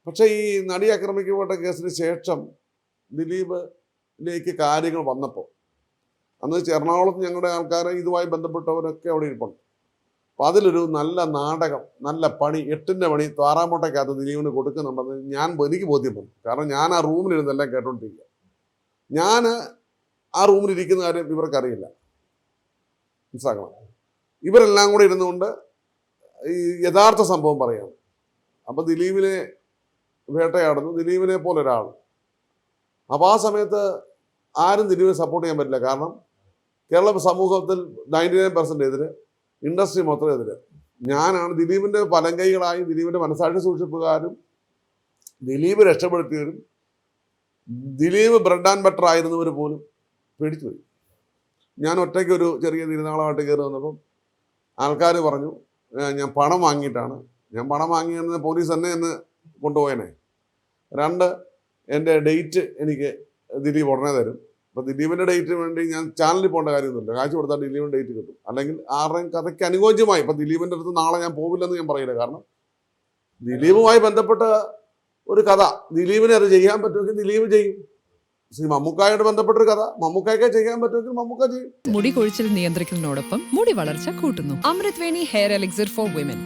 പക്ഷേ ഈ നടി ആക്രമിക്കപ്പെട്ട കേസിന് ശേഷം ദിലീപിലേക്ക് കാര്യങ്ങൾ വന്നപ്പോൾ അന്ന് എറണാകുളത്ത് ഞങ്ങളുടെ ആൾക്കാരെ ഇതുമായി ബന്ധപ്പെട്ടവരൊക്കെ അവിടെ ഇരിപ്പുണ്ട്. അപ്പോൾ അതിലൊരു നല്ല നാടകം, നല്ല പണി, 8ൻ്റെ പണി താറാമോട്ടയ്ക്കകത്ത് ദിലീപിന് കൊടുക്കുന്നുണ്ടെന്ന് എനിക്ക് ബോധ്യപ്പെട്ടു. കാരണം ഞാൻ ആ റൂമിലിരുന്നെല്ലാം കേട്ടോണ്ടിരിക്കുക. ഞാൻ ആ റൂമിലിരിക്കുന്ന കാര്യം ഇവർക്കറിയില്ല, മനസ്സിലാക്കണം. ഇവരെല്ലാം കൂടെ ഇരുന്നുകൊണ്ട് ഈ യഥാർത്ഥ സംഭവം പറയാണ്. അപ്പം ദിലീപിനെ വേട്ടയാടുന്നു, ദിലീപിനെ പോലെ ഒരാൾ. അപ്പോൾ ആ സമയത്ത് ആരും ദിലീപിനെ സപ്പോർട്ട് ചെയ്യാൻ പറ്റില്ല. കാരണം കേരള സമൂഹത്തിൽ 99% എതിര്, ഇൻഡസ്ട്രി മൊത്തം എതിര്. ഞാനാണ് ദിലീപിൻ്റെ പലങ്കൈകളായി, ദിലീപിൻ്റെ മനസാക്ഷി സൂക്ഷിപ്പുകാരും, ദിലീപ് രക്ഷപ്പെടുത്തിയവരും, ദിലീപ് ബ്രെഡ് ആൻഡ് ബട്ടർ ആയിരുന്നവർ പോലും പേടിച്ചുപോയി. ഞാൻ ഒറ്റയ്ക്കൊരു ചെറിയ തിരുനാളമായിട്ട് കയറി വന്നപ്പം ആൾക്കാർ പറഞ്ഞു ഞാൻ പണം വാങ്ങിയിട്ടാണ്. ഞാൻ പണം വാങ്ങിയെന്ന് പോലീസ് തന്നെ എന്ന് കൊണ്ടുപോയനെ. 2, എൻ്റെ ഡേറ്റ് എനിക്ക് ദിലീപ് ഉടനെ തരും. അപ്പോൾ ദിലീപിൻ്റെ ഡേറ്റിന് വേണ്ടി ഞാൻ ചാനലിൽ പോകേണ്ട കാര്യമൊന്നുമില്ല. കാശ് കൊടുത്താൽ ദിലീപിൻ്റെ ഡേറ്റ് കിട്ടും. അല്ലെങ്കിൽ ആരുടെയും കഥയ്ക്ക് അനുയോജ്യമായി ഇപ്പം ദിലീപിൻ്റെ അടുത്ത് നാളെ ഞാൻ പോകില്ലെന്ന് ഞാൻ പറയില്ല. കാരണം ദിലീപുമായി ബന്ധപ്പെട്ട ഒരു കഥ ദിലീപിനെ അത് ചെയ്യാൻ പറ്റുമെങ്കിൽ ദിലീപ് ചെയ്യും. മമ്മൂക്കായോട് ബന്ധപ്പെട്ടൊരു കഥ മമ്മൂക്കായ്ക്ക് ചെയ്യാൻ പറ്റുമെങ്കിൽ മമ്മൂക്ക ചെയ്യും. മുടി കൊഴിച്ചിൽ നിയന്ത്രിക്കുന്നതിനോടൊപ്പം മുടി വളർച്ച കൂട്ടുന്നു. അമൃത് Veni hair elixir for women.